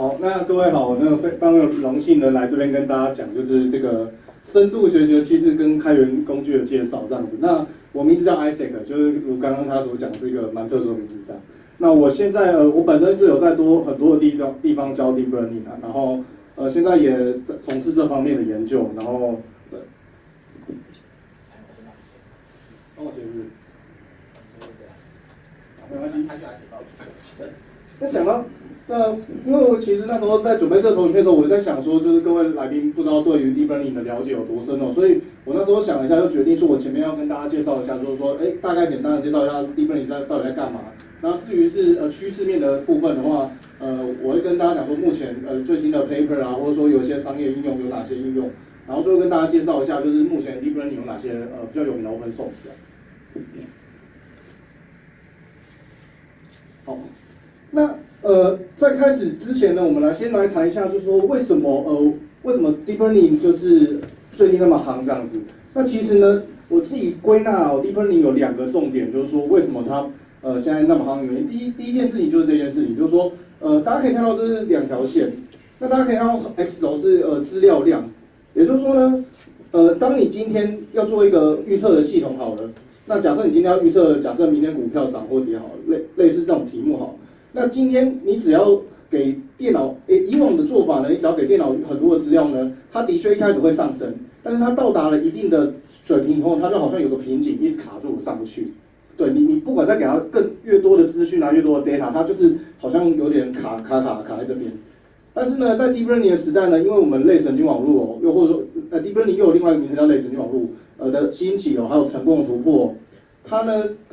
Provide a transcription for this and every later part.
好，那各位好，那非常有荣幸的来这边跟大家讲，就是这个深度学习的机制跟开源工具的介绍这样子。那我名字叫 Isaac，就是如刚刚他所讲，是一个蛮特殊的名字这样。那我现在我本身是有在很多的地方教 Deep Learning 啊，然后现在也从事这方面的研究，然后对，帮我解释，没关系。那讲到因为我其实那时候在准备这个投影片的时候，我在想说，就是各位来宾不知道对于 Deep Learning 的了解有多深哦，所以我那时候想了一下，就决定说我前面要跟大家介绍一下，就是说，大概简单的介绍一下 Deep Learning 到底在干嘛。然后至于是趋势面的部分的话，我会跟大家讲说目前最新的 paper 啊，或者说有一些商业应用有哪些应用，然后最后跟大家介绍一下，就是目前 Deep Learning 有哪些比较有名的 open source 的。好，那在开始之前呢，我们先来谈一下，就是说为什么 Deep Learning 就是最近那么夯这样子？那其实呢，我自己归纳Deep Learning 有2个重点，就是说为什么它现在那么夯的原因。第一件事情就是这件事情，就是说大家可以看到这是2条线，那大家可以看到 x 轴是资料量，也就是说呢，当你今天要做一个预测的系统好了，那假设你今天要预测，假设明天股票涨或跌好了，类似这种题目好。那今天你只要给电脑，以往的做法呢，你只要给电脑很多的资料呢，它的确一开始会上升，但是它到达了一定的水平以后，它就好像有个瓶颈，一直卡住上不去。对你不管再给它越多的资讯啊，越多的 data， 它就是好像有点卡在这边。但是呢，在 Deep Learning 的时代呢，因为我们类神经网络哦，又或者说Deep Learning 又有另外一个名称叫类神经网络的兴起哦，还有成功的突破。它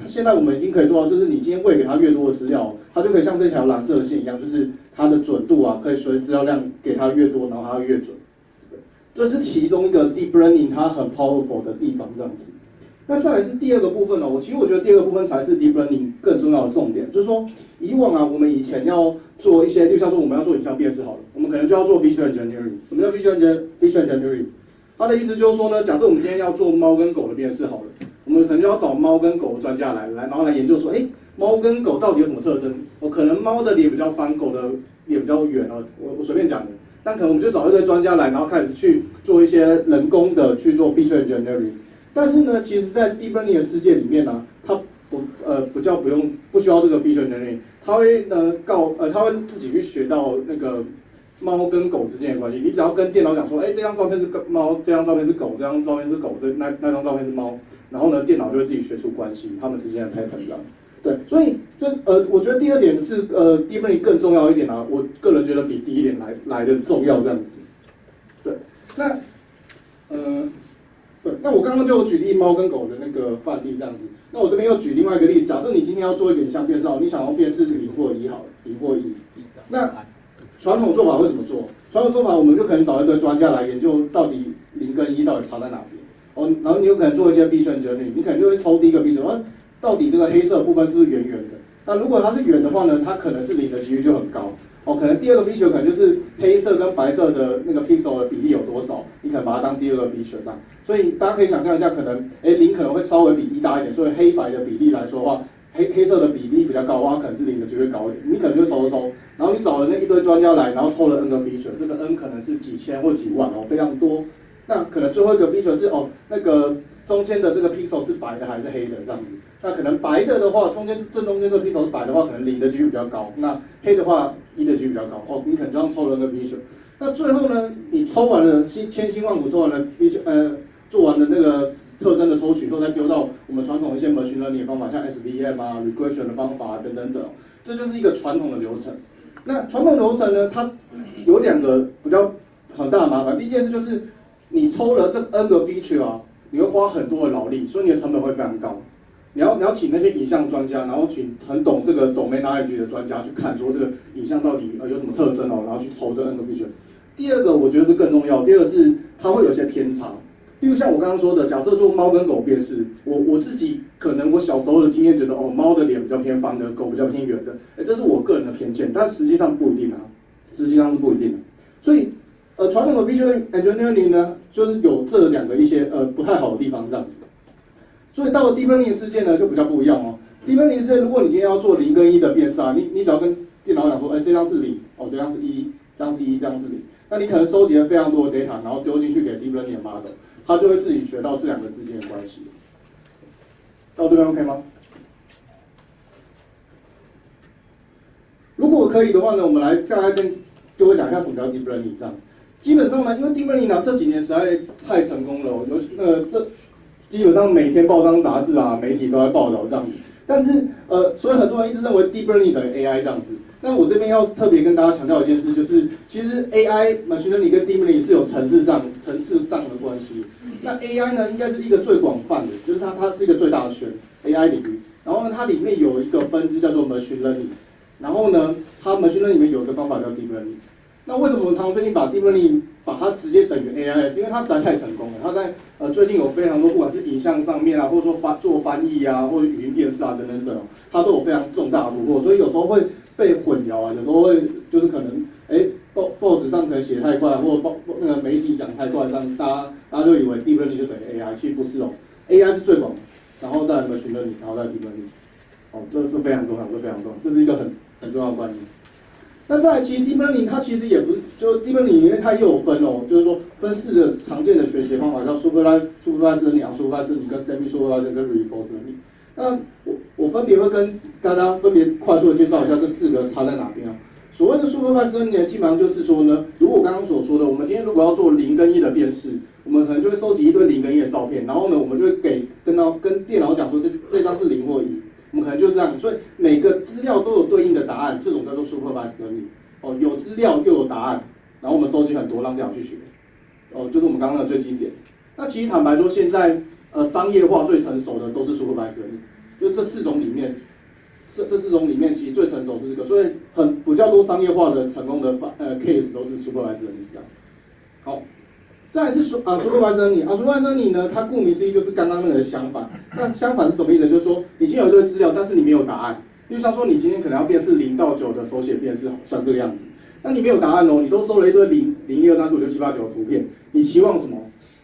现在我们已经可以做到，就是你今天喂给它越多的资料，它就可以像这条蓝色的线一样，就是它的准度啊，可以随资料量给它越多，然后它越准。这是其中一个 Deep Learning 它很 powerful 的地方，这样子。那再来是第2个部分哦，其实我觉得第2个部分才是 Deep Learning 更重要的重点，就是说以往啊，我们以前要做一些，就像说我们要做影像辨识好了，我们可能就要做 Feature Engineering。什么叫 Feature Engineering？ 它的意思就是说呢，假设我们今天要做猫跟狗的辨识好了。我们可能就要找猫跟狗的专家来，然后来研究说，猫跟狗到底有什么特征？可能猫的脸比较方，狗的脸比较圆啊，我随便讲的。但可能我们就找一堆专家来，然后开始去做一些人工的去做 feature engineering。但是呢，其实在 deep learning 的世界里面呢，它不需要这个 feature engineering， 它会它会自己去学到那个猫跟狗之间的关系。你只要跟电脑讲说，这张照片是猫，这张照片是狗，这张照片是狗，那张照片是猫。然后呢，电脑就会自己学出关系，它们之间的 pattern 这样。对，所以我觉得第2点是Deep Learning 更重要一点啊，我个人觉得比第1点来的重要这样子。对，那对，那我刚刚就有举例猫跟狗的那个范例这样子。那我这边又举另外一个例子，假设你今天要做一个影像辨识，你想要辨识0或1好了，0或1。那传统做法会怎么做？传统做法我们就可能找一堆专家来研究到底0跟1到底差在哪边。然后你有可能做一些 feature engineering， 你可能就会抽第一个 feature， 到底这个黑色的部分是不是圆圆的？那如果它是圆的话呢，它可能是0的几率就很高。可能第2个 feature 可能就是黑色跟白色的那个 pixel 的比例有多少，你可能把它当第2个 feature 这样。所以大家可以想象一下，可能0可能会稍微比1大一点，所以黑白的比例来说的话，黑色的比例比较高的话，可能是0的几率高一点。你可能就抽，然后你找了那一堆专家来，然后抽了 n 个 feature， 这个 n 可能是几千或几万非常多。那可能最后一个 feature 是那个中间的这个 pixel 是白的还是黑的这样子。那可能白的话，正中间这个 pixel 是白的话，可能0的几率比较高。那黑的话1的几率比较高。你可能这样抽了那个 feature。那最后呢，你抽完了千辛万苦抽完了 feature， 做完了那个特征的抽取，后再丢到我们传统一些 machine learning 的方法，像 SVM 啊、regression 的方法等等等。这就是一个传统的流程。那传统流程呢，它有2个比较很大的麻烦。第一件事就是你抽了这 n 个 feature 啊，你会花很多的劳力，所以你的成本会非常高。你要请那些影像专家，然后请很懂这个 domain knowledge 的专家去看说这个影像到底有什么特征然后去抽这 n 个 feature。第2个我觉得是更重要，第2个是它会有些偏差。例如像我刚刚说的，假设做猫跟狗辨识，我自己可能我小时候的经验觉得猫的脸比较偏方的，狗比较偏圆的，这是我个人的偏见，但实际上不一定啊，实际上是不一定的。所以传统的 feature engineering 呢，就是有这2个一些不太好的地方这样子。所以到了 deep learning 世界呢，就比较不一样deep learning 世界，如果你今天要做0跟1的辨识啊，你只要跟电脑讲说，这张是0，这张是1，这样是1，这样是0。那你可能收集了非常多的 data， 然后丢进去给 deep learning 的 model， 它就会自己学到这两个之间的关系。到这边 OK 吗？如果可以的话呢，我们来再来跟各位讲一下什么叫 deep learning 这样。基本上呢，因为 deep learning 呢这几年实在太成功了，这基本上每天报章杂志啊、媒体都在报道这样子。但是所以很多人一直认为 deep learning 等于 AI 这样子。那我这边要特别跟大家强调一件事，就是其实 AI、machine learning 跟 deep learning 是有层次上的关系。那 AI 呢，应该是一个最广泛的，就是它是一个最大的圈 AI 领域。然后呢，它里面有一个分支叫做 machine learning。然后呢，它 machine learning 里面有一个方法叫 deep learning。那为什么我们常常最近把 deep learning 把它直接等于 AI 是因为它实在太成功了。它在最近有非常多，不管是影像上面啊，或者说做翻译啊，或者语音辨识啊等等等，它都有非常重大的突破。所以有时候会被混淆啊，有时候会就是可能报纸上可能写太快，或者那个媒体讲太快，让大家就以为 deep learning 就等于 AI， 其实不是哦 ，AI 是最广，然后再来 machine learning， 然后再 deep learning。哦，这非常重要，这非常重要，这是一个很重要的观念。那再来，其实 deep learning 它其实也不是，就 deep learning 因为它也有分哦，就是说分4个常见的学习方法，叫 supervised learning、unsupervised learning 跟 semi-supervised 跟 reinforced learning。那我分别会跟大家分别快速的介绍一下这4个差在哪边啊。所谓的 supervised learning 基本上就是说呢，如果我刚刚所说的，我们今天如果要做0跟1的辨识，我们可能就会收集一堆0跟1的照片，然后呢，我们就会跟电脑讲说这张是0或1。我们可能就这样，所以每个资料都有对应的答案，这种叫做 supervised learning。哦，有资料又有答案，然后我们收集很多，让电脑去学。哦，就是我们刚刚的最经典。那其实坦白说，现在商业化最成熟的都是 supervised learning， 就这4种里面，这4种里面其实最成熟是这个，所以比较多商业化的成功的case 都是 supervised learning 这样。好。再来是supervised learning，supervised learning 呢，它顾名思义就是刚刚那个相反。那相反是什么意思？就是说你今天有一堆资料，但是你没有答案。就像说你今天可能要辨识0到9的手写辨识，像这个样子。那你没有答案哦，你都收了一堆0、1、2、3、4、5、6、7、8、9的图片，你期望什么？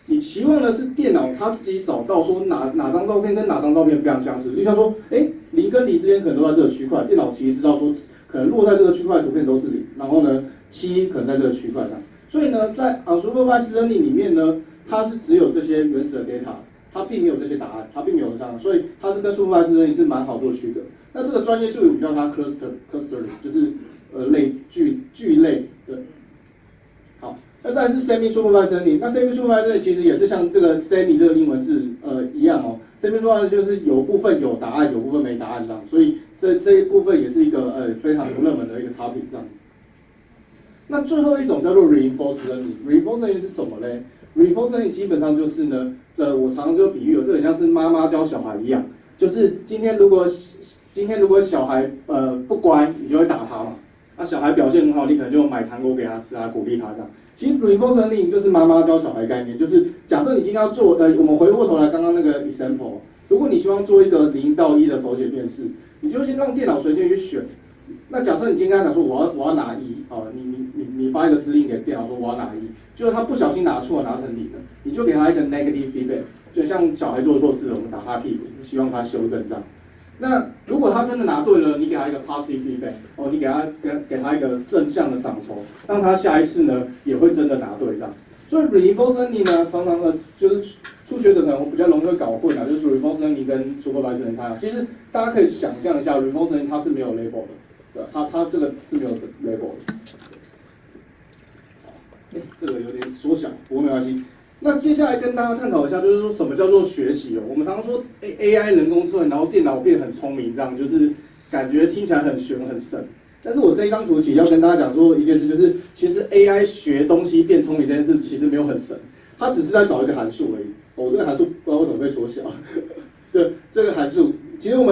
你期望的是电脑它自己找到说哪张照片跟哪张照片非常相似。就像说，0跟0之间可能都在这个区块，电脑其实知道说可能落在这个区块的图片都是0，然后呢7可能在这个区块上。所以呢，在 unsupervised learning 里面呢，它是只有这些原始的 data， 它并没有这些答案，它并没有这样，所以它是跟 supervised learning 是蛮好做区隔。那这个专业术语我们叫它 clustering， 就是聚类的。好，那再来是 semi-supervised learning， 那 semi-supervised learning 其实也是像这个 semi 这个英文字一样哦 ，semi-supervised 就是有部分有答案，有部分没答案这样，所以这一部分也是一个非常热门的一个 topic 这样。那最后一种叫做 reinforced learning。reinforced learning 是什么嘞 ？reinforced learning 基本上就是呢，我常常就比喻，这很像是妈妈教小孩一样，就是今天如果小孩不乖，你就会打他嘛。那小孩表现很好，你可能就买糖果给他吃啊，鼓励他这样。其实 reinforced learning 就是妈妈教小孩概念，就是假设你今天要做我们回过头来刚刚那个 example， 如果你希望做一个0到1的手写辨识，你就先让电脑随便去选。那假设你今天跟他讲说我要拿1，好，你发一个指令给电脑说我要拿1，就是他不小心拿错了，拿成0了，你就给他一个 negative feedback， 就像小孩做错事了，我们打他屁股，希望他修正这样。那如果他真的拿对了，你给他一个 positive feedback， 哦，你给他一个正向的赏酬，让他下一次呢也会真的拿对这样。所以 reinforced learning 呢，常常就是初学者可能比较容易会搞混啊，就是 reinforced learning 跟 supervised learning 差。其实大家可以想象一下 ，reinforced learning 它是没有 label 的，它这个是没有 label 的。这个有点缩小，不过没关系。那接下来跟大家探讨一下，就是说什么叫做学习哦？我们常说 AI 人工智能，然后电脑变很聪明，这样就是感觉听起来很玄很神。但是我这一张图其实要跟大家讲说一件事，就是其实 AI 学东西变聪明这件事其实没有很神，它只是在找一个函数而已。哦，这个函数不知道为什么被缩小。这个函数，其实我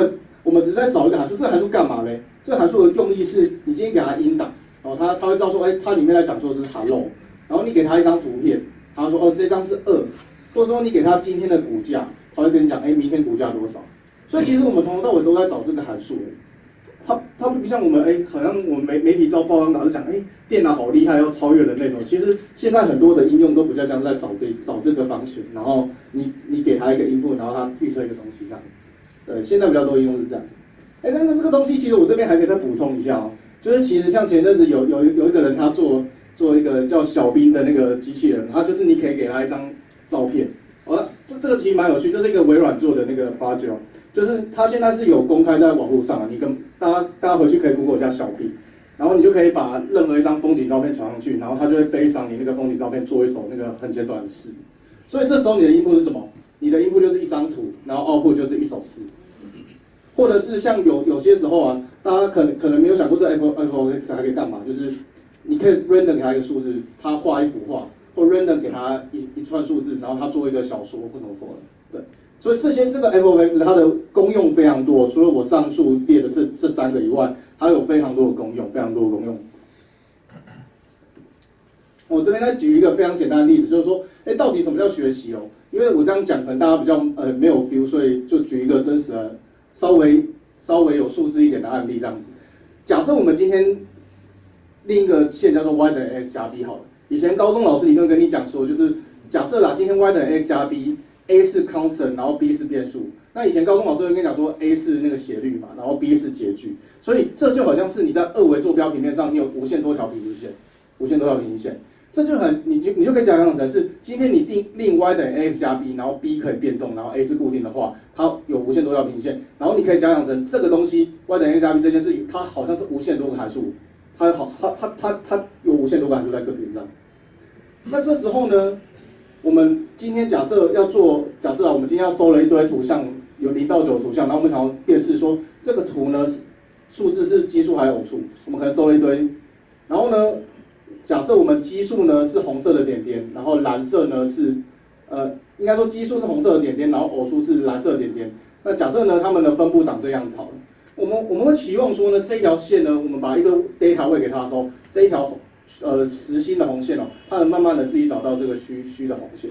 们只是在找一个函数，这个函数干嘛嘞？这个函数的用意是，你今天给它音档，哦，它会知道说，它里面在讲说的是 hello， 然后你给它一张图片。他说这张是2，或者说你给他今天的股价，他会跟你讲明天股价多少。所以其实我们从头到尾都在找这个函数。它不像我们好像我们媒体报章老是讲电脑好厉害要超越人类什么。其实现在很多的应用都比较像是在找这个方向，然后你给他一个 input， 然后他预测一个东西这样。对，现在比较多应用是这样。但是这个东西其实我这边还可以再补充一下哦，就是其实像前阵子有一个人他做做一个叫小兵的那个机器人，它就是你可以给它一张照片，这个其实蛮有趣，这是一个微软做的那个project，就是它现在是有公开在网络上啊，你跟大家回去可以 Google 一下小兵，然后你就可以把任何一张风景照片传上去，然后它就会背上你那个风景照片做一首那个很简短的诗，所以这时候你的input是什么？你的input就是一张图，然后 output 就是一首诗。或者是像有些时候啊，大家可能没有想过这 FOX 还可以干嘛，就是你可以 random 给他一个数字，他画一幅画，或 random 给他一串数字，然后他做一个小说或什么的，对。所以这个 FOX 它的功用非常多，除了我上述列的这3个以外，它有非常多的功用，非常多的功用。我这边再举一个非常简单的例子，就是说，到底什么叫学习哦？因为我这样讲，可能大家比较没有 feel， 所以就举一个真实的。稍微有数字一点的案例这样子，假设我们今天另一个线叫做 y 等于 x 加 b 好了。以前高中老师理论跟你讲说，就是假设啦，今天 y 等于 x 加 b，a 是 constant， 然后 b 是变数。那以前高中老师会跟你讲说 ，a 是那个斜率嘛，然后 b 是截距。所以这就好像是你在2维坐标平面上，你有无限多条平行线，无限多条平行线。这就很你就可以假想成是，今天你令 y 等于 x 加 b， 然后 b 可以变动，然后 a 是固定的话，它有无限多条平行线，然后你可以假想成这个东西 y 等于 x 加 b 这件事，它好像是无限多个函数，它有无限多个函数在这边上。那这时候呢，我们今天假设我们今天要搜了一堆图像，有0到9的图像，然后我们想要辨识说这个图呢数字是奇数还是偶数，我们可能搜了一堆，然后呢。假设我们奇数呢是红色的点点，然后蓝色呢是应该说奇数是红色的点点，然后偶数是蓝色的点点。那假设呢它们的分布长这样子好了，我们会期望说呢这一条线呢，我们把一个 data 喂给它的时候，这一条实心的红线哦，它能慢慢的自己找到这个虚的红线。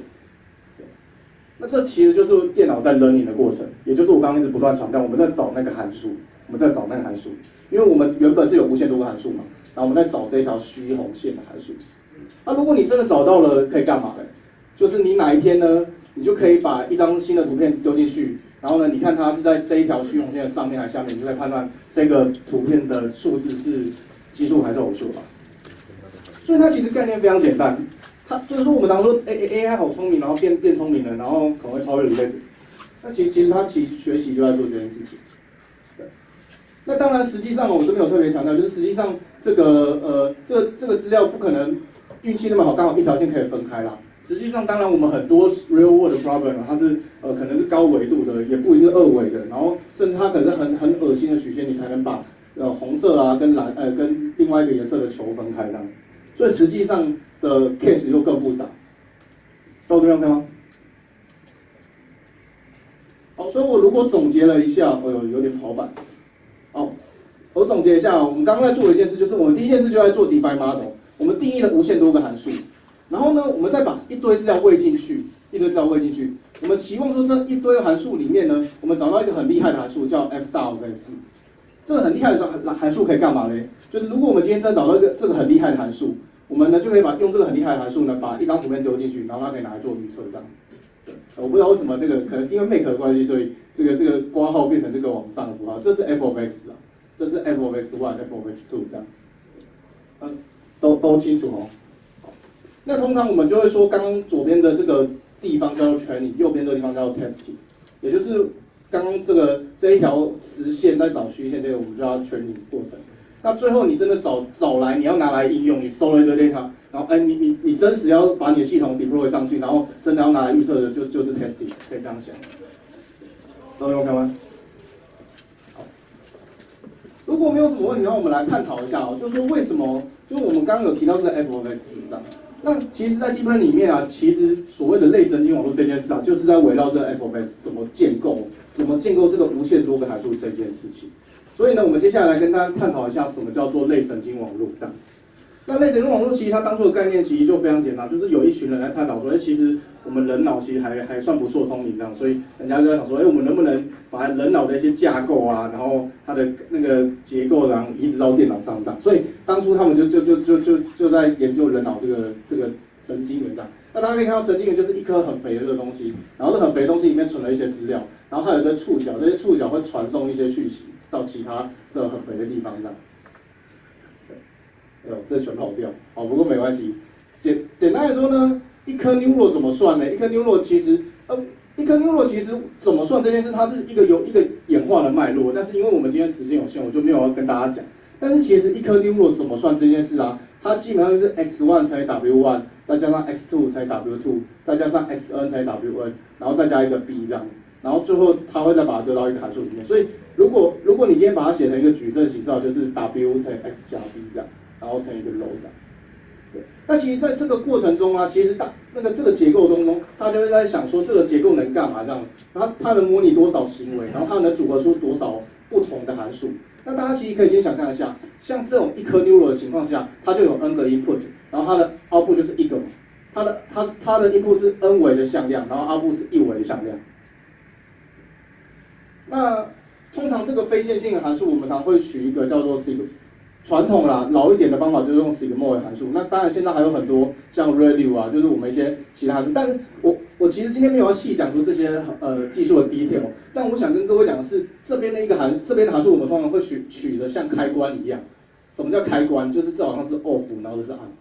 那这其实就是电脑在 learning 的过程，也就是我刚刚一直不断强调，我们在找那个函数，因为我们原本是有无限多个函数嘛。然后我们再找这一条虚红线的函数。那如果你真的找到了，可以干嘛呢？就是你哪一天呢，你就可以把一张新的图片丢进去，然后呢，你看它是在这一条虚红线的上面还是下面，你就可以判断这个图片的数字是奇数还是偶数吧。所以它其实概念非常简单，它就是说我们常说 AI 好聪明，然后变聪明了，然后可能会超越人类。那其实它学习就在做这件事情。那当然，实际上我这边有特别强调，就是实际上这个资料不可能运气那么好，刚好一条线可以分开啦。实际上，当然我们很多 real world 的 problem 它是可能是高维度的，也不一定是2维的，然后甚至它可能是很恶心的曲线，你才能把红色啊跟跟另外一个颜色的球分开这样。所以实际上的 case 就更复杂。到这样看吗？好，所以我如果总结了一下，有点跑板。我总结一下，我们刚刚在做的一件事，就是我们第一件事就在做 define model， 我们定义了无限多个函数，然后呢，我们再把一堆资料喂进去，我们期望说这一堆函数里面呢，我们找到一个很厉害的函数叫 f 大于 4。这个很厉害的函数可以干嘛呢？就是如果我们今天真的找到这个很厉害的函数，我们呢就可以用这个很厉害的函数呢，把一张图片丢进去，然后它可以拿来做预测这样子。我不知道为什么可能是因为 make 的关系，所以这个括号变成这个往上的符号，这是 f of x 啊。这是 f of x1、f of x2 这样，都清楚哦。那通常我们就会说，刚刚左边的这个地方叫做 training， 右边这个地方叫做 testing， 也就是刚刚这一条实线在找虚线，这个我们就要 training 过程。那最后你真的找来，你要拿来应用，你搜了一堆 data， 然后你真实要把你的系统 deploy 上去，然后真的要拿来预测的就是 testing， 可以这样想。都用看吗？如果没有什么问题的话，我们来探讨一下哦，就是说为什么，就是我们刚刚有提到这个 f of x 这样，那其实，在 deep learning 里面啊，其实所谓的类神经网络这件事啊，就是在围绕这个 f of x 怎么建构这个无限多个函数这件事情。所以呢，我们接下来跟大家探讨一下什么叫做类神经网络这样子。那类神经网络其实它当初的概念其实就非常简单，就是有一群人来探讨说，其实我们人脑其实还算不错，聪明这样，所以人家就在想说，我们能不能把人脑的一些架构啊，然后它的那个结构，然后移植到电脑上这样。所以当初他们就在研究人脑这个神经元这样。那大家可以看到，神经元就是一颗很肥的这个东西，然后这很肥的东西里面存了一些资料，然后它有一个触角，这些触角会传送一些讯息到其他的很肥的地方这样。这全跑掉，好，不过没关系。简单来说呢，一颗 neuron 怎么算呢？一颗 neuron 其实怎么算这件事，它是有一个演化的脉络，但是因为我们今天时间有限，我就没有要跟大家讲。但是其实一颗 neuron 怎么算这件事啊？它基本上就是 x1 乘以 w1， 再加上 x2 乘以 w2， 再加上 xn 乘以 wn， 然后再加一个 b 这样，然后最后它会再把它丢到一个函数里面。所以如果你今天把它写成一个矩阵形状，就是 w 乘以 x 加 b 这样，然后乘以一个 rho 这样。对，那其实在这个过程中啊，其实这个结构当中，大家就会在想说这个结构能干嘛这样，然后它能模拟多少行为，然后它能组合出多少不同的函数。那大家其实可以先想象一下，像这种一颗 neuron 的情况下，它就有 n 个 input， 然后它的 output 就是一个嘛，它的 input 是 n 维的向量，然后 output 是1维的向量。那通常这个非线性的函数，我们常会取一个叫做 sigma。传统啦，老一点的方法就是用 sigmoid 函数。那当然现在还有很多像 ReLU 啊，就是我们一些其他函数。但是我其实今天没有要细讲出这些技术的 detail， 但我想跟各位讲的是，这边的函数我们通常会取的像开关一样。什么叫开关？就是这好像是 off， 然后这是 on。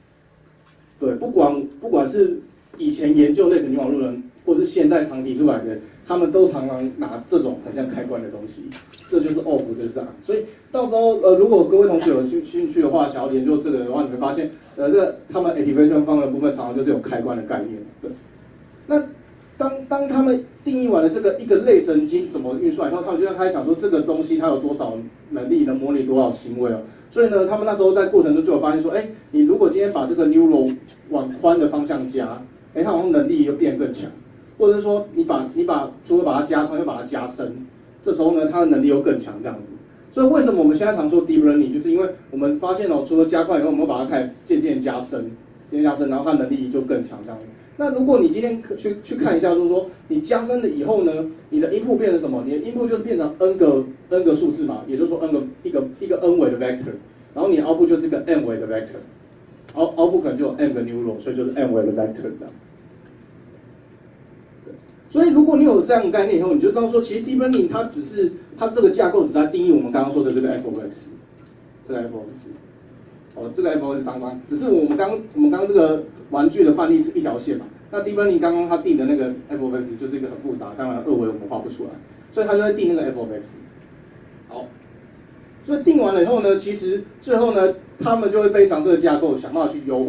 对，不管是以前研究类神经网络的人，或是现在常提出来的，他们都常常拿这种很像开关的东西，这就是 off， 这就是 on。所以到时候如果各位同学有兴趣的话，想要研究这个的话，你会发现这个他们 activation 方的部分常常就是有开关的概念。对，那当他们定义完了这个一个类神经怎么运算以后，他们就要开始想说这个东西它有多少能力，能模拟多少行为哦。所以呢，他们那时候在过程中就有发现说，你如果今天把这个 neuron 往宽的方向加，它好像能力又变更强，或者是说你除了把它加宽，又把它加深，这时候呢，它的能力又更强这样子。所以为什么我们现在常说 deep learning， 就是因为我们发现除了加快以后，我们会把它开始渐渐加深，然后它能力就更强这样子。那如果你今天去看一下，就是说你加深了以后呢，你的 input 变成什么？你的 input 就是变成 n 个数字嘛，也就是说 一个 n 维的 vector， 然后你的 output 就是一个 n 维的 vector，output 可能就有 n 个 neuron， 所以就是 n 维的 vector 这样。所以如果你有这样的概念以后，你就知道说，其实 deep learning 它这个架构只在定义我们刚刚说的这个 f(x)， 这个 f(x)， 这个 f(x) 方方，只是我们刚这个玩具的范例是一条线嘛，那 deep learning 刚刚它定的那个 f(x) 就是一个很复杂，当然2维我们画不出来，所以它就会定那个 f(x)。好，所以定完了以后呢，其实最后呢，他们就会背上这个架构，想办法去优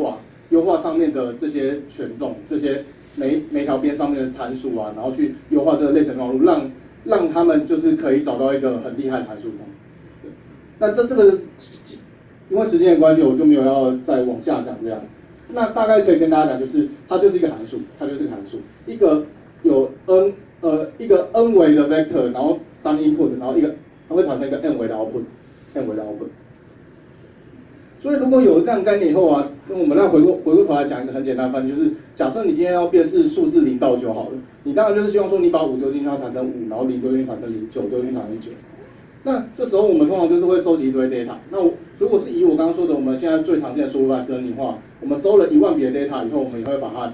化上面的这些权重，这些每条边上面的参数啊，然后去优化这个类神经网络，让他们就是可以找到一个很厉害的函数方。对，那这个因为时间的关系，我就没有要再往下讲这样。那大概可以跟大家讲，就是它就是一个函数，一个有一个 n 维的 vector， 然后当 input， 然后它会产生一个 n 维的 output。所以如果有这样的概念以后啊，那我们再回过头来讲一个很简单的范例，就是假设你今天要辨识数字0到9好了，你当然就是希望说你把5丢进去它产生5，然后0丢进去产生0，9丢进去产生9。那这时候我们通常就是会收集一堆 data。那如果是以我刚刚说的，我们现在最常见的 supervised learning 话，我们收了1万笔的 data 以后，我们也会把它的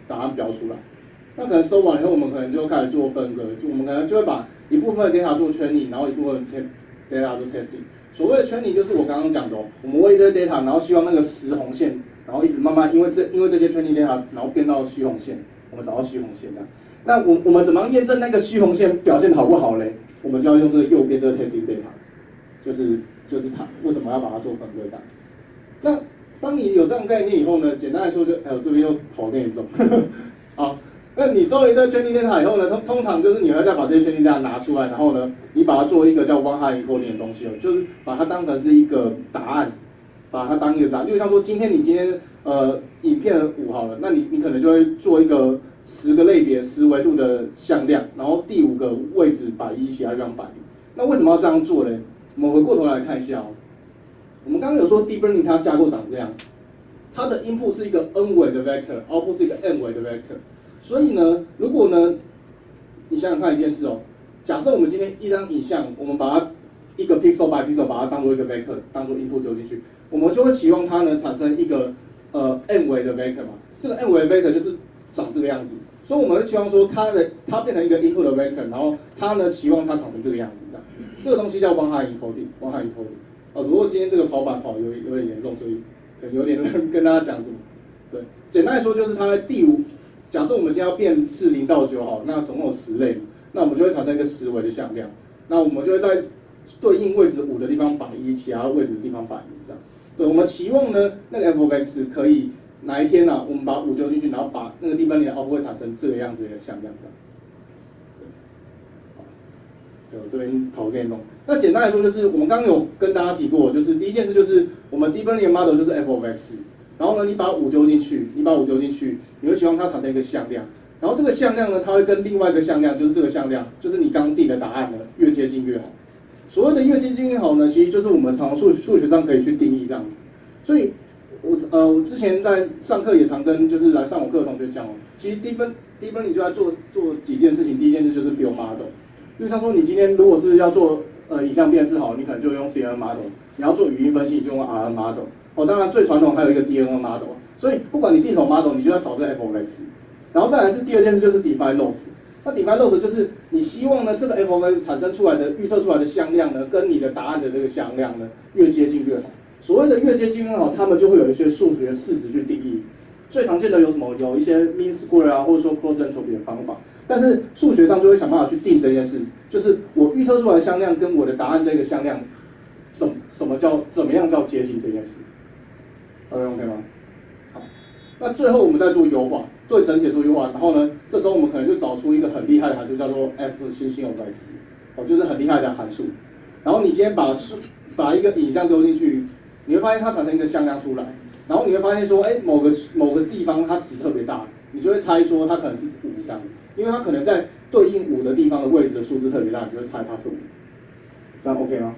答案标出来。那可能收完以后，我们可能就开始做分割，我们可能就会把一部分的 data 做 training， 然后一部分 data 做 testing。所谓的 training 就是我刚刚讲的我们喂一堆 data， 然后希望那个实红线，然后一直慢慢因为这些 training data， 然后变到虚红线，我们找到虚红线这样。那我们怎么样验证那个虚红线表现好不好嘞？我们就要用这个右边的 testing data， 就是它为什么要把它做分割这样。那当你有这样概念以后呢，简单来说就这边又跑那一种，好。那你收了一堆 training data 以后呢，通常就是你会再把这些 training data 拿出来，然后呢，你把它做一个叫 one-hot encoding 的东西就是把它当成是一个答案，把它当一个答案。例如像说今天影片5好了，那你可能就会做一个10个类别10维度的向量，然后第5个位置摆1，其他地方摆0。那为什么要这样做呢？我们回过头来看一下我们刚刚有说 deep learning 它架构长这样，它的 input 是一个 n 维的 vector，output 是一个 n 维的 vector。所以呢，如果呢，你想想看一件事假设我们今天一张影像，我们把它一个 pixel by pixel 把它当做一个 vector， 当做 input 丢进去，我们就会期望它呢产生一个n 维的 vector 嘛，这个 n 维的 vector 就是长这个样子，所以我们会期望说它变成一个 input 的 vector， 然后它呢期望它长成这个样子这个东西叫 one-hot encoding。如果今天这个跑板跑有点严重，所以可能有点难跟大家讲什么。对，简单来说就是它在第5，假设我们今天要辨识0到9好，那总共有10类嘛，那我们就会产生一个10维的向量，那我们就会在对应位置5的地方摆1，其他位置的地方摆0这样。对，我们期望呢，那个 f of x 可以哪一天呢、我们把5丢进去，然后把那个地方里的 alpha 会产生这个样子的一个向量这样。对，我这边跑给你弄。那简单来说就是我们刚刚有跟大家提过，就是第一件事就是我们 deep learning model 就是 f of x， 然后呢你把5丢进去，你会希望它产生一个向量，然后这个向量呢，它会跟另外一个向量，就是这个向量，就是你刚定的答案呢，越接近越好。所谓的越接近越好呢，其实就是我们常数学上可以去定义这样子。所以我之前在上课也常跟就是来上我课的同学讲哦，其实 deep learning 就在做几件事情，第一件事就是 build model。就像说你今天如果是要做影像辨识好，你可能就用 CNN model， 你要做语音分析你就用 RN model。哦，当然最传统还有一个 DNN model。所以不管你定什么 model， 你就要找这个 f of x。然后再来是第二件事就是 define loss。那 define loss 就是你希望呢这个 f of x 产生出来的预测出来的向量呢，跟你的答案的这个向量呢越接近越好。所谓的越接近越好，他们就会有一些数学式子去定义。最常见的有什么？有一些 mean square 啊，或者说 closed entropy 的方法。但是数学上就会想办法去定这件事，就是我预测出来的向量跟我的答案这个向量，怎么样叫接近这件事 ？OK 吗？好，那最后我们再做优化，对整体做优化，然后呢，这时候我们可能就找出一个很厉害的函数，叫做 f 星星 of x， 哦，就是很厉害的函数。然后你今天把一个影像丢进去，你会发现它产生一个向量出来，然后你会发现说，哎，某个地方它值特别大，你就会猜说它可能是5这样子。因为它可能在对应5的地方的位置的数字特别大，你就会猜它是5，这样 OK 吗？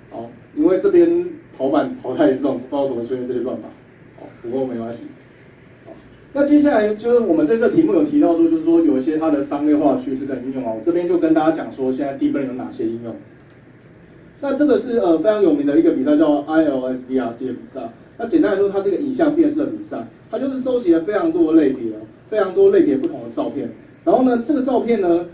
好，因为这边跑板跑太严重，不知道怎么出现这些乱码，好，不过没关系。好，那接下来就是我们这个题目有提到说，就是说有一些它的商业化趋势跟应用啊，我这边就跟大家讲说，现在 deep learning 有哪些应用。那这个是非常有名的一个比赛，叫 ILSVRC 的比赛。那简单来说，它是一个影像辨识的比赛，它就是收集了非常多的类别，非常多类别不同的照片。然后呢，这个照片呢，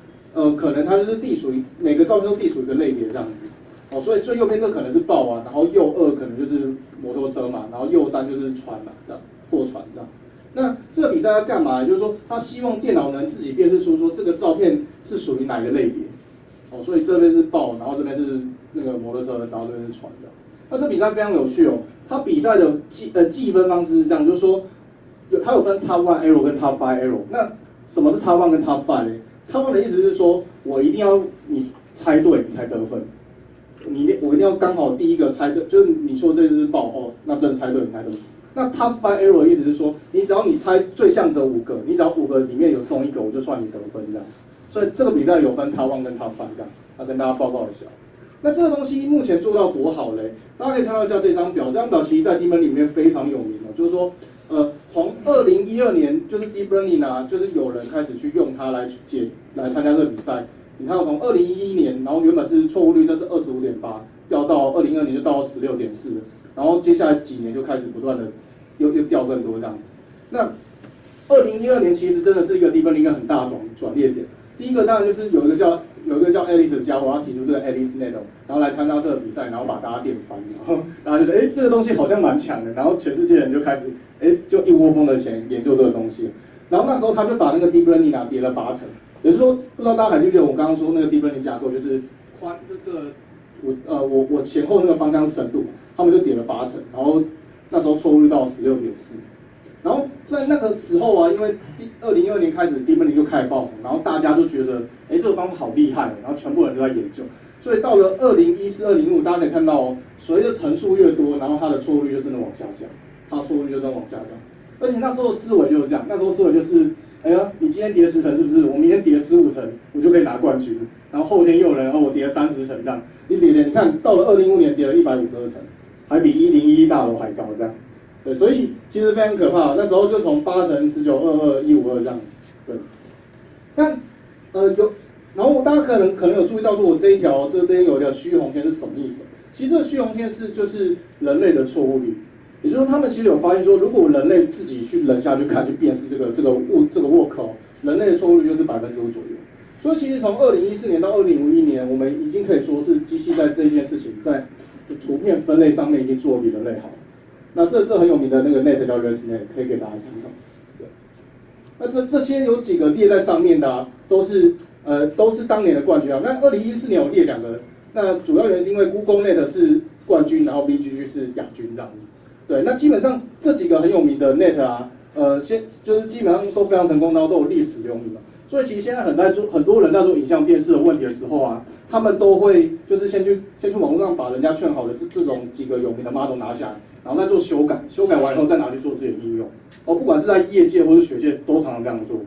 可能它就是隶属于每个照片都隶属于一个类别这样子。哦，所以最右边这可能是豹啊，然后右2可能就是摩托车嘛，然后右3就是船嘛，这样货船这样。那这个比赛要干嘛？就是说，他希望电脑能自己辨识出说这个照片是属于哪个类别。哦，所以这边是豹，然后这边是那个摩托车，然后这边是船这样。那这比赛非常有趣哦，它比赛的计分方式是这样，就是说它有分 Top 1 error 跟 Top 5 error。那什么是 Top 1跟 Top 5呢？ Top 1的意思是说我一定要你猜对你才得分，我一定要刚好第一个猜对，就是你说这只豹哦，那真的猜对你才得分。那 Top 5 error 的意思是说，只要你猜最像的5个，你只要5个里面有中1个，我就算你得分这样。所以这个比赛有分 Top 1跟 Top 5这样，要跟大家报告一下。那这个东西目前做到多好嘞？大家可以看到一下这张表，这张表其实在 Deep Learning 里面非常有名哦，就是说，从2012年就是 Deep Learning 啊，就是有人开始去用它来参加这个比赛。你看，从2011年，然后原本是错误率这是25.8，掉到2022年就到16.4，然后接下来几年就开始不断的又掉更多这样子。那2012年其实真的是一个 Deep Learning 一个很大转捩点。第一个当然就是有一个叫 Alice 的家伙，他提出这个 AliceNet， 然后来参加这个比赛，然后把大家电翻，然后大家就觉得这个东西好像蛮强的，然后全世界人就开始就一窝蜂的想研究这个东西，然后那时候他就把那个 Deep Learning 跌了8成，也就是说不知道大家还记不记得我刚刚说那个 Deep Learning 架构就是这个我前后那个方向深度，他们就跌了8成，然后那时候错误率到16.4。然后在那个时候啊，因为2022年开始 Deep Learning 就开始爆红，然后大家就觉得，这个方法好厉害，然后全部人都在研究。所以到了2014、2015，大家可以看到哦，随着层数越多，然后它的错误率就真的往下降，它的错误率就真的往下降。而且那时候思维就是这样，那时候思维就是，哎呀，你今天跌10成是不是？我明天跌15成，我就可以拿冠军。然后后天又有人，我跌了30成这样，你看到了2015年跌了152成，还比1011大楼还高这样。对，所以其实非常可怕。那时候就从8成、19、22、152这样。对，那然后大家可能有注意到说，我这边有一条虚红线是什么意思？其实这个虚红线就是人类的错误率，也就是说他们其实有发现说，如果人类自己去人下去看去辨识这个 work 哦，人类的错误率就是5%左右。所以其实从2014年到2051年，我们已经可以说是机器在这件事情在的图片分类上面已经做得比人类好。那这很有名的那个 Net 叫 ResNet， 可以给大家参考。对，那这些有几个列在上面的啊，都是当年的冠军啊。那2014年有列2个，那主要原因是因为 Google Net 是冠军，然后 BGG 是亚军这样子。对，那基本上这几个很有名的 Net 啊，就是基本上都非常成功，然后都有历史留名了。所以其实现在很多人在做影像辨识的问题的时候啊，他们都会就是先去网络上把人家劝好的这种几个有名的 model 拿下来，然后再做修改，修改完以后再拿去做自己的应用。不管是在业界或是学界，都常常这样做。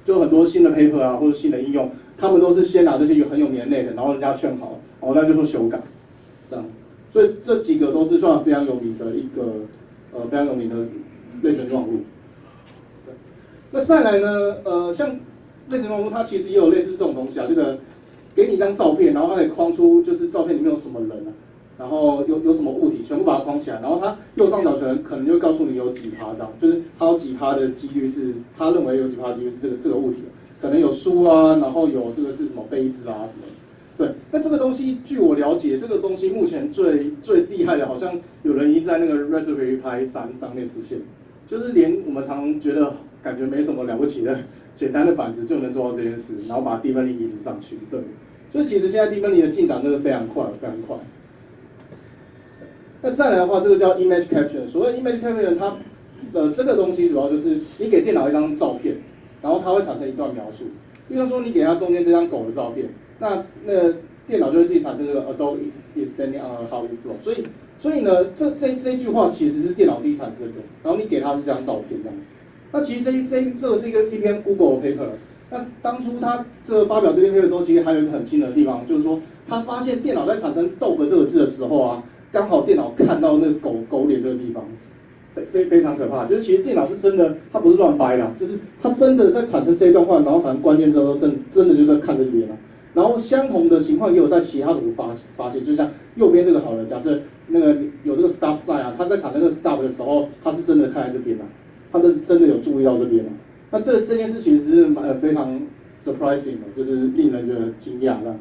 就很多新的 paper 啊，或者新的应用，他们都是先拿这些很有名的 net， 然后人家劝好，然后再去做修改，这样。所以这几个都是算非常有名的一个非常有名的类神经网络。对，那再来呢，像类神经网络它其实也有类似这种东西啊，这个给你一张照片，然后它可以框出就是照片里面有什么人啊，然后有什么物体，全部把它框起来，然后它右上角可能就会告诉你有几趴这样，就是它有几趴的几率是他认为有几趴的几率是这个物体，可能有书啊，然后有这个是什么杯子啊什么的。对，那这个东西据我了解，这个东西目前最厉害的，好像有人已经在那个 Raspberry Pi 3上面实现，就是连我们常觉得感觉没什么了不起的简单的板子就能做到这件事，然后把 Deep Learning 移植上去。对，所以其实现在 Deep Learning 的进展真的非常快，非常快。那再来的话，这个叫 Image Capture。所谓 Image Capture， 它这个东西主要就是你给电脑一张照片，然后它会产生一段描述。比方说你给它中间这张狗的照片。那电脑就会自己产生这个 a dog is standing on a hard floor， 所以呢，这一句话其实是电脑自己产生的，然后你给它是这张照片这样。那其实这个是一篇 Google 的 paper。那当初他这个发表这篇 paper 的时候，其实还有一个很新的地方，就是说他发现电脑在产生 dog 这个字的时候啊，刚好电脑看到那个狗脸这个地方，非常可怕。就是其实电脑是真的，它不是乱掰啦，就是它真的在产生这一段话，然后产生关键字的时候，真的就在看这边了。然后相同的情况也有在其他图发现，就像右边这个好了，假设那个有这个 stop sign 啊，它在产生这个 stop 的时候，它是真的看在这边啊，它真的有注意到这边啊。那这件事其实是非常 surprising 的，就是令人觉得惊讶这样。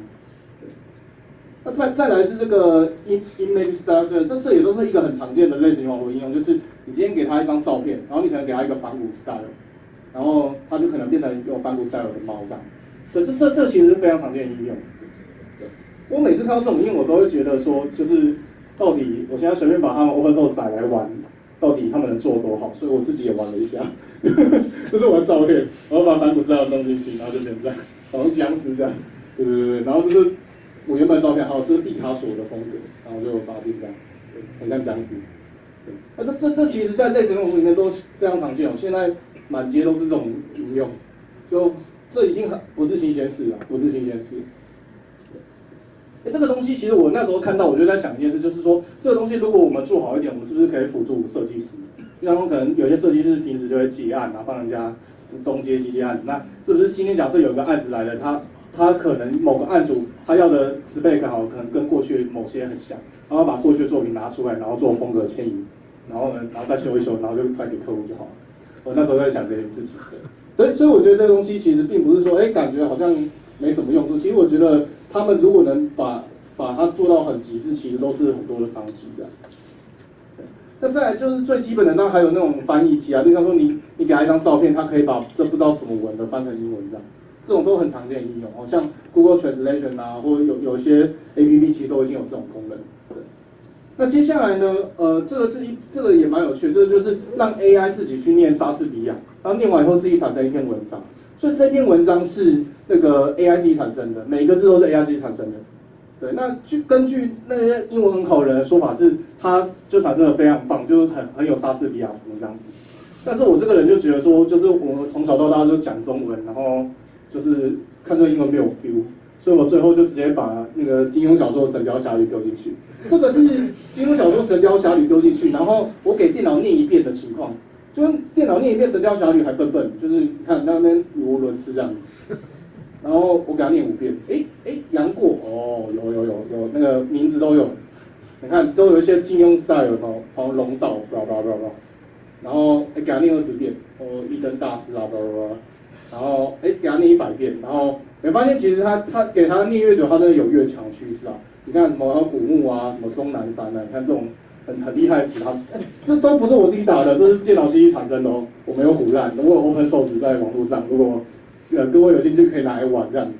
那再来是这个 image style， 这也都是一个很常见的类型网络应用，就是你今天给它一张照片，然后你可能给它一个反骨 style， 然后它就可能变成有反骨 style 的猫这样。对，这其实是非常常见的应用。对，我每次看到这种应用，我都会觉得说，就是到底我现在随便把他们 OpenCode 载来玩，到底他们能做多好？所以我自己也玩了一下，就是玩照片，然后把反骨 style 弄进去，然后就变这样，好像僵尸这样。对，然后就是我原本的照片，还有这是毕卡索的风格，然后就把它变这样，对，很像僵尸。对，那这其实在类神经网络里面都非常常见哦，现在满街都是这种应用，就。这已经不是新鲜事了，不是新鲜事。这个东西其实我那时候看到，我就在想一件事，就是说这个东西如果我们做好一点，我们是不是可以辅助设计师？比方说可能有些设计师平时就会接案啊，帮人家东接西接案子，那是不是今天假设有一个案子来了，他可能某个案主他要的 spec 好，可能跟过去某些很像，然后把过去的作品拿出来，然后做风格迁移，然后再修一修，然后就再给客户就好了。我那时候在想这件事情。所以我觉得这个东西其实并不是说，感觉好像没什么用处。其实我觉得他们如果能把它做到很极致，其实都是很多的商机的。那再来就是最基本的，那还有那种翻译机啊，就像说你给他一张照片，它可以把这不知道什么文的翻成英文这样，这种都很常见的应用。像 Google Translation 啊，或者有一些 APP 其实都已经有这种功能。对。那接下来呢，这个也蛮有趣的，这个就是让 AI 自己去念莎士比亚。然后念完以后自己产生一篇文章，所以这篇文章是那个 AI 自己产生的，每一个字都是 AI 自己产生的。对，那根据那些英文很好的人的说法是，它就产生的非常棒，就是很有莎士比亚风这样子。但是我这个人就觉得说，就是我从小到大都讲中文，然后就是看这个英文没有 feel， 所以我最后就直接把那个金庸小说《神雕侠侣》丢进去。这个是金庸小说《神雕侠侣》丢进去，然后我给电脑念一遍的情况。就跟电脑念一遍《神雕侠侣》还笨，就是你看那边语无伦次这样子，然后我给他念5遍，杨过哦，有那个名字都有，你看都有一些金庸 style 哦，龙道，然后给他念20遍，一灯大师啊，然后给他念100遍，然后你发现其实他给他念越久，他真的有越强趋势啊。你看什么古墓啊，什么终南山啊，你看这种很厉害的词，这都不是我自己打的，这是电脑机器产生的哦，我没有唬烂，我有 open source 在网络上，如果各位有兴趣可以拿来玩这样子。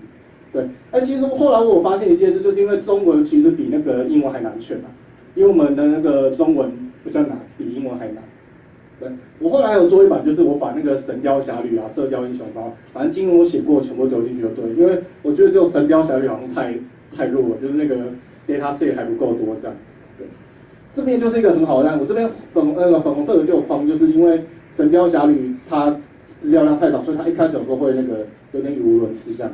对，其实后来我发现一件事，就是因为中文其实比那个英文还难选啊，因为我们的那个中文比较难，比英文还难。对，我后来有做一版，就是我把那个《神雕侠侣》啊、《射雕英雄包》，反正经文我写过，全部丢进去就对，因为我觉得只有《神雕侠侣》好像太弱了，就是那个 data set 还不够多这样。对，这边就是一个很好的案，我这边粉红色的就有框，就是因为《神雕侠侣》它资料量太少，所以它一开始有时候会那个有点语无伦次这样。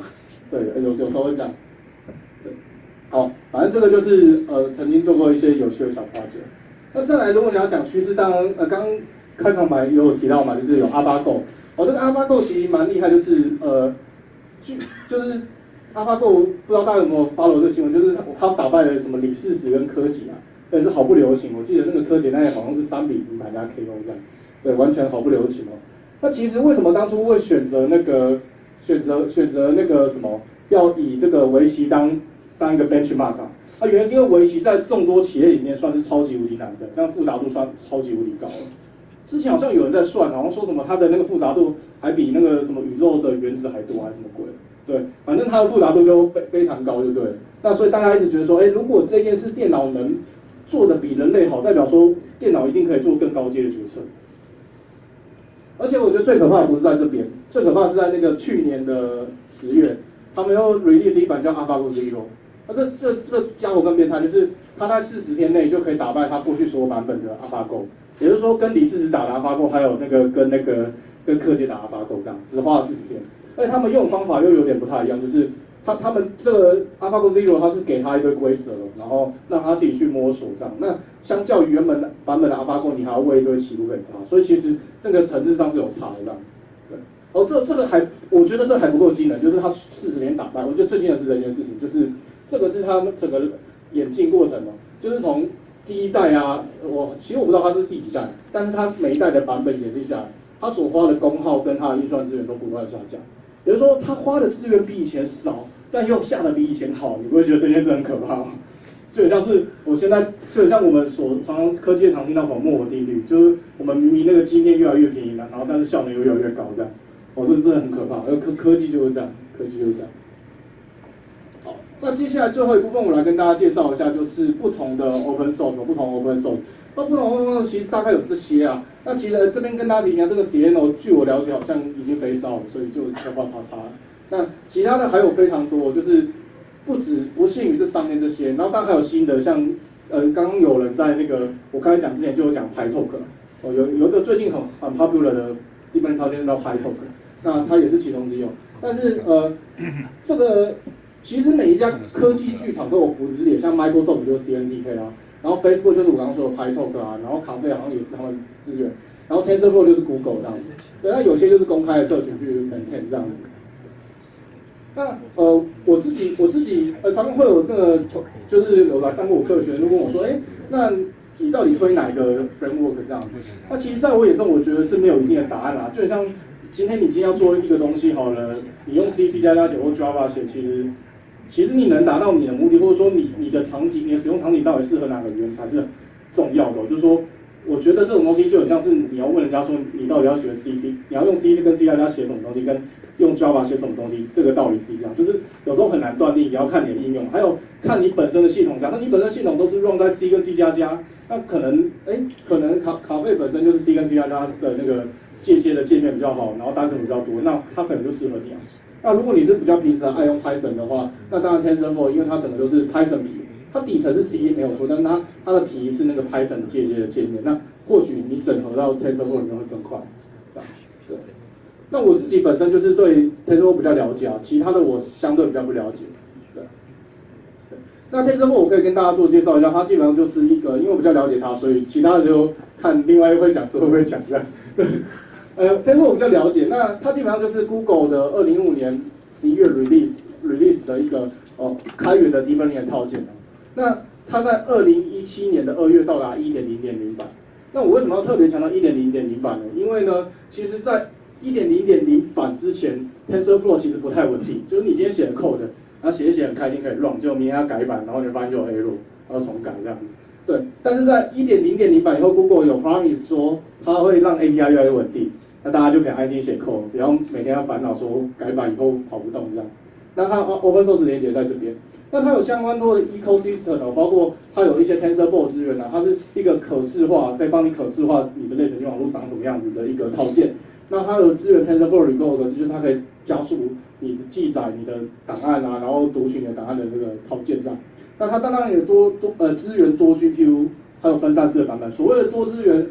对，有时候会这样。对，好，反正这个就是曾经做过一些有趣的小发掘。那再来，如果你要讲趋势，当然刚开场白也有提到嘛，就是有 AlphaGo。这个 AlphaGo 其实蛮厉害，就是AlphaGo 不知道大家有没有 follow 这个新闻，就是他打败了什么李世石跟柯洁啊，但是毫不留情。我记得那个柯洁那好像是3-0打人家 KO 这样，对，完全毫不留情哦。那其实为什么当初会选择那个什么，要以这个围棋当一个 benchmark 啊？原因是因为围棋在众多企业里面算是超级无敌难的，但复杂度算超级无敌高了。之前好像有人在算，好像说什么它的那个复杂度还比那个什么宇宙的原子还多，还是什么鬼？对，反正它的复杂度就非常高，就对了。那所以大家一直觉得说，如果这件事电脑能做的比人类好，代表说电脑一定可以做更高阶的决策。而且我觉得最可怕的不是在这边，最可怕的是在那个去年的10月，他们又 release 一版叫 AlphaGo Zero。那这家伙更变态，就是他在40天内就可以打败他过去所有版本的 AlphaGo， 也就是说跟李世石打的 AlphaGo， 还有跟柯洁打 AlphaGo 这样，只花了40天。而且他们用的方法又有点不太一样，就是他们这个 AlphaGo Zero 他是给他一堆规则，然后让他自己去摸索这样。那相较于原本版本的 AlphaGo， 你还要喂一堆棋路给他，所以其实那个层次上是有差的这样。对，这个我觉得这还不够惊人，就是他40天打败。我觉得最惊人是这件事情，就是这个是他们整个演进过程哦，就是从第一代啊，其实我不知道它是第几代，但是它每一代的版本演进下来，它所花的功耗跟它的运算资源都不断下降。也就是说，它花的资源比以前少，但又下的比以前好，你不会觉得这件事很可怕吗？就很像是就很像我们科技常听到什么摩尔定律，就是我们明明那个晶片越来越便宜了，然后但是效能又越来越高这样，这真的很可怕。科技就是这样，科技就是这样。好，那接下来最后一部分，我来跟大家介绍一下，就是不同的 open source， 不同 open source。那不同 open source 其实大概有这些啊。那其实这边跟大家提一下，这个 Cieno 据我了解好像已经phase out了，所以就要画叉叉。那其他的还有非常多，就是不限于这上面这些，然后当然还有新的，像刚刚有人在那个我刚才讲之前就有讲 PyTorch， 有一个最近很 popular 的deep learning 套件叫 PyTorch， 那它也是其中之一。但是这个其实每一家科技剧场都有扶持点，像 Microsoft 就是 CNTK 啊，然后 Facebook 就是我刚刚说的 PyTorch 啊，然后咖啡好像也是他们资源，然后 TensorFlow 就是 Google 这样子，对，那有些就是公开的社群去 maintain 这样子。那我自己常常会有那个就是有来上过我课的学生就问我说，那你到底推哪一个 framework 这样子？那其实在我眼中，我觉得是没有一定的答案啦。就很像今天要做一个东西好了，你用 C 加写或 Java 写，其实你能达到你的目的，或者说你的场景，你的使用场景到底适合哪个语言才是重要的。就是说，我觉得这种东西就很像是你要问人家说你到底要学 C， 你要用 C 跟 C 加写什么东西，跟用 Java 写什么东西，这个道理是一样，就是有时候很难断定，你要看你的应用，还有看你本身的系统。假设你本身系统都是用在 C 跟 C 加，那可能卡费本身就是 C 跟 C 加的那个间接的界面比较好，然后单纯比较多，那它可能就适合你啊。那如果你是比较平时爱用 Python 的话，那当然 TensorFlow 因为它整个都是 Python 皮，它底层是 C 没有错，但是它的皮是那个 Python 间接的界面，那或许你整合到 TensorFlow 里面会更快，对。那我自己本身就是对 TensorFlow 比较了解啊，其他的我相对比较不了解。对。那 TensorFlow 我可以跟大家做介绍一下，它基本上就是一个，因为我比较了解它，所以其他的就看另外一位讲师会不会讲这样。TensorFlow 我比较了解，那它基本上就是 Google 的2015年11月 release 的一个开源的 Deep Learning 套件。那它在2017年的2月到达 1.0.0 版。那我为什么要特别强调 1.0.0 版呢？因为呢，其实在 1.0.0 版之前 ，TensorFlow 其实不太稳定，就是你今天写的 code，然后写一写很开心可以 run， 结果明天要改版，然后你就发现就有 error， 然后重改这样子。对，但是在 1.0.0 版以后 ，Google 有 promise 说它会让 API 越来越稳定，那大家就可以安心写 code， 不要每天要烦恼说改版以后跑不动这样。那它 open source 连接在这边，那它有相关多的 ecosystem 哦，包括它有一些 TensorFlow 资源啊，它是一个可视化，可以帮你可视化你的类神经网络长什么样子的一个套件。那它有支援 TensorFlow Recode， 就是它可以加速你的记载你的档案啊，然后读取你的档案的这个套件这样。那它当然也支援多 GPU， 还有分散式的版本。所谓的多资源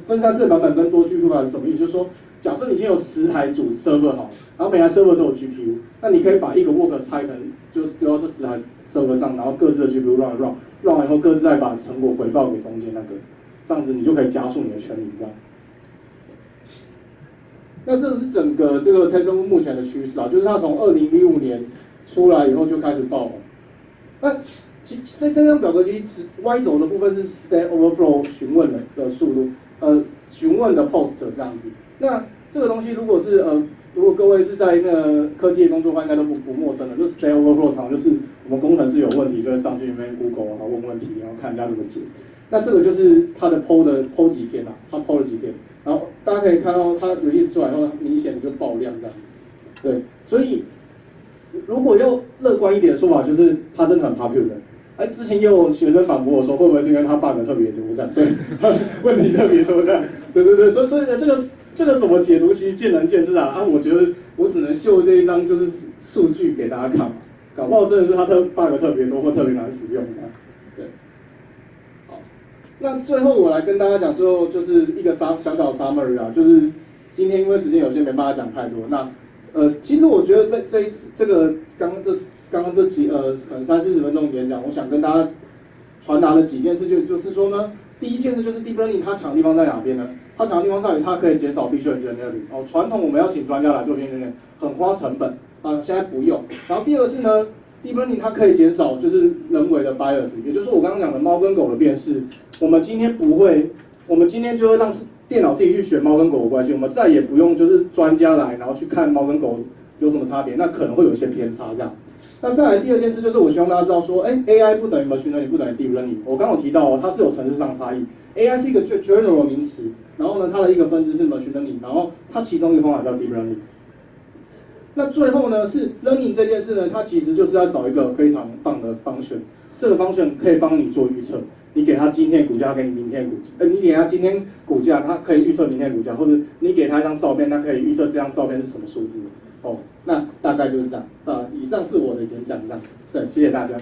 分散式的版本跟多 GPU 版是什么意思？就是说，假设你今天有10台主 server 好，然后每台 server 都有 GPU， 那你可以把一个 work 拆成，就是丢到这10台 server 上，然后各自的 GPU run 完以后，各自再把成果回报给中间那个，这样子你就可以加速你的权利这样。那这是整个这个 TensorFlow 目前的趋势啊，就是它从2015年出来以后就开始爆红。那这张表格其实 Y 轴的部分是 Stack Overflow 询问的速度，询问的 post 这样子。那这个东西如果各位是在那个科技工作的话，应该都不陌生了。就是 Stack Overflow 常常就是我们工程师有问题，就会上去里面 Google 然后问问题，然后看人家怎么解。那这个就是它的 PO 几篇啊，它 PO 了几篇，然后大家可以看到它 release 出来后，明显的就爆量这样子。对，所以如果要乐观一点的说法，就是它真的很 popular。之前也有学生反驳我说，会不会是因为它 bug 特别多这样，所以问题特别多这样？对，所以这个怎么解读，其实见仁见智啊。我觉得我只能秀这一张就是数据给大家看嘛，搞不好真的是它bug 特别多或特别难使用的。对，好，那最后我来跟大家讲，最后就是一个小小的 summary 啊，就是今天因为时间有限，没办法讲太多。那其实我觉得这个刚刚这几可能30-40分钟的演讲，我想跟大家传达的几件事就是说呢，第一件事就是 Deep Learning 它强的地方在哪边呢？它强的地方在于它可以减少必须的 engineering。传统我们要请专家来做编程，很花成本啊，现在不用。然后第二个是呢 ，Deep Learning 它可以减少就是人为的 bias， 也就是我刚刚讲的猫跟狗的辨识。我们今天就会让电脑自己去选猫跟狗的关系，我们再也不用就是专家来，然后去看猫跟狗有什么差别，那可能会有一些偏差这样。那再来第二件事就是我希望大家知道说，AI 不等于 machine learning， 不等于 deep learning。我刚刚有提到它是有层次上差异。AI 是一个最 general 的名词，然后呢，它的一个分支是 machine learning， 然后它其中一个方法叫 deep learning。那最后呢，是 learning 这件事呢，它其实就是要找一个非常棒的function，这个function可以帮你做预测。你给它今天股价，给你明天股价，你给它今天股价，它可以预测明天股价，或者你给它一张照片，它可以预测这张照片是什么数字。那大概就是这样。以上是我的演讲，这样。对，谢谢大家。